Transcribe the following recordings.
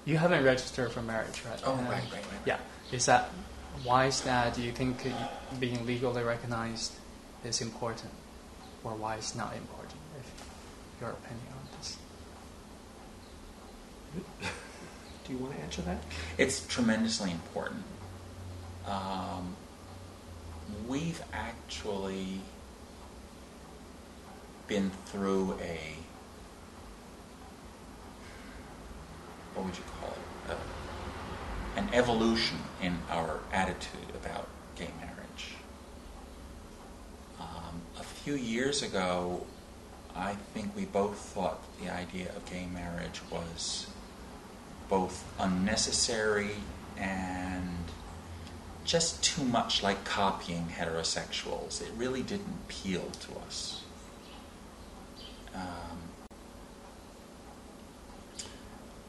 you haven't registered for marriage, right? Oh, right. Yeah. Why is that? Do you think being legally recognized is important? Or why it's not important, if your opinion on this? Do you want to answer that? It's tremendously important. We've actually been through what would you call it? An evolution in our attitude about gay marriage. A few years ago, I think we both thought the idea of gay marriage was both unnecessary and just too much like copying heterosexuals. It really didn't appeal to us.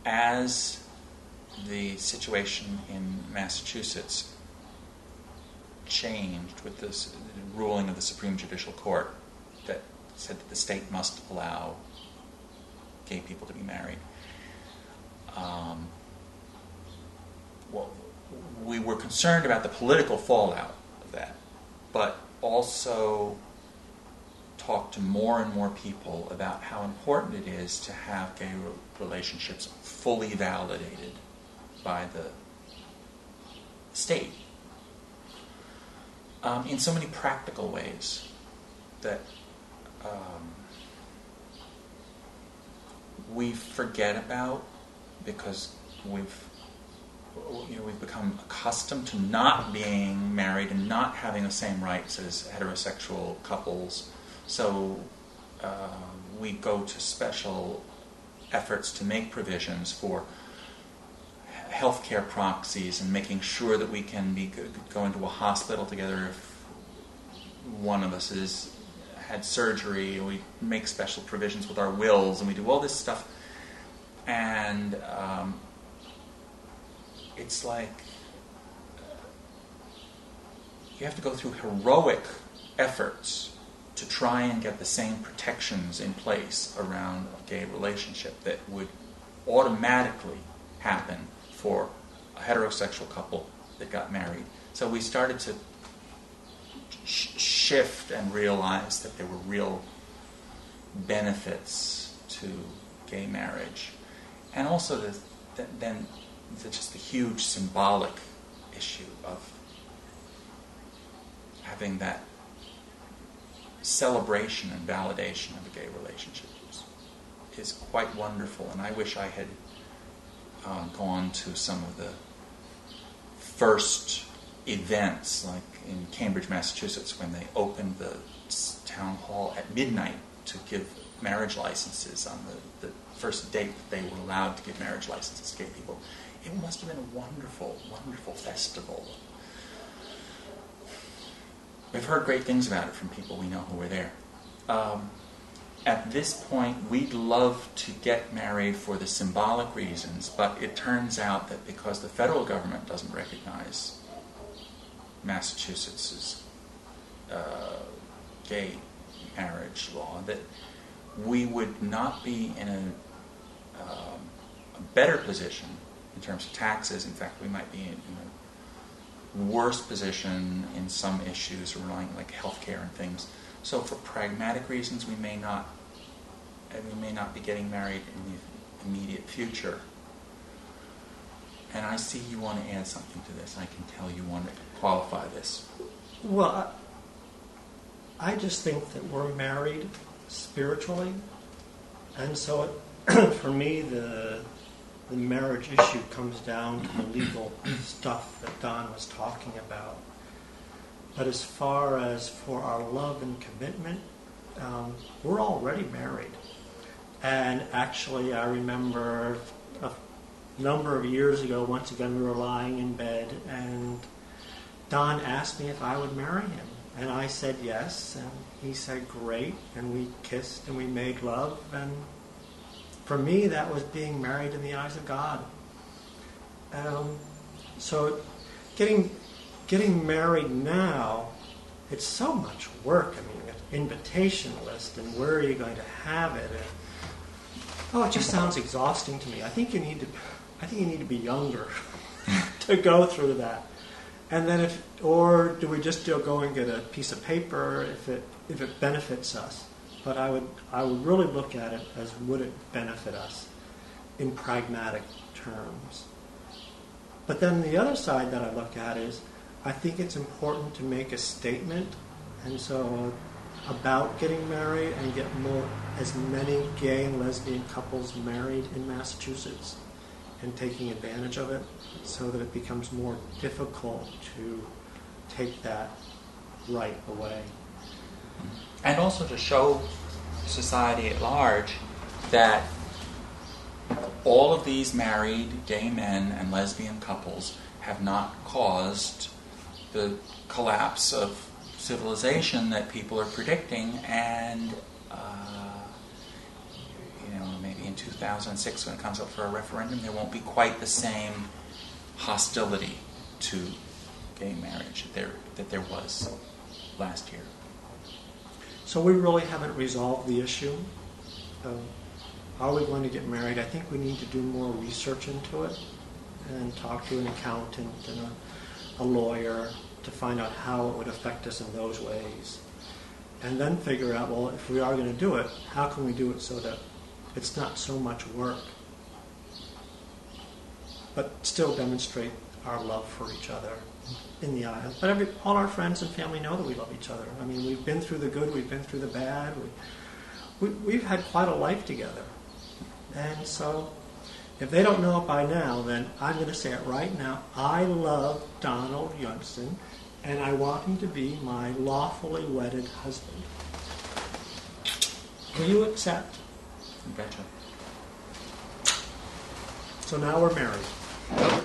As the situation in Massachusetts changed with this ruling of the Supreme Judicial Court that said that the state must allow gay people to be married, we were concerned about the political fallout of that, but also talked to more and more people about how important it is to have gay relationships fully validated by the state in so many practical ways that we forget about because we've become accustomed to not being married and not having the same rights as heterosexual couples. So we go to special efforts to make provisions for healthcare proxies and making sure that we can go into a hospital together if one of us had surgery. We make special provisions with our wills, and we do all this stuff. And it's like you have to go through heroic efforts to try and get the same protections in place around a gay relationship that would automatically happen for a heterosexual couple that got married. So we started to shift and realize that there were real benefits to gay marriage. And also then just the huge symbolic issue of having that celebration and validation of a gay relationship is quite wonderful. And I wish I had gone to some of the first events, like in Cambridge, Massachusetts, when they opened the town hall at midnight to give marriage licenses on the first date that they were allowed to give marriage licenses to gay people. It must have been a wonderful, wonderful festival. We've heard great things about it from people we know who were there. At this point, we'd love to get married for the symbolic reasons, but it turns out that because the federal government doesn't recognize Massachusetts' gay marriage law, that we would not be in a better position in terms of taxes. In fact, we might be in a worse position in some issues relying like healthcare and things. So for pragmatic reasons, we may not be getting married in the immediate future. And I see you want to add something to this. I can tell you want to qualify this. Well, I just think that we're married spiritually, and so for me the marriage issue comes down to the legal stuff that Don was talking about. But as far as for our love and commitment, we're already married. And actually, I remember a number of years ago, once again, we were lying in bed, and Don asked me if I would marry him. And I said yes, and he said great, and we kissed and we made love. And for me, that was being married in the eyes of God. So getting married now, it's so much work. I mean, an invitation list, and where are you going to have it? And, it just sounds exhausting to me. I think you need to I think you need to be younger to go through that. And then or do we just go and get a piece of paper if it benefits us? But I would really look at it as, would it benefit us in pragmatic terms? But then the other side that I look at is, I think it's important to make a statement, and so about getting married and get as many gay and lesbian couples married in Massachusetts, and taking advantage of it so that it becomes more difficult to take that right away. And also to show society at large that all of these married gay men and lesbian couples have not caused the collapse of civilization that people are predicting, and maybe in 2006 when it comes up for a referendum, there won't be quite the same hostility to gay marriage that there was last year. So we really haven't resolved the issue of, are we going to get married? I think we need to do more research into it and talk to an accountant and a lawyer to find out how it would affect us in those ways. And then figure out, well, if we are going to do it, how can we do it so that it's not so much work, but still demonstrate our love for each other in the aisle. But all our friends and family know that we love each other. I mean, we've been through the good, we've been through the bad. We've had quite a life together. And so, if they don't know it by now, then I'm going to say it right now. I love Donald Youngson, and I want him to be my lawfully wedded husband. Will you accept? You betcha. So now we're married.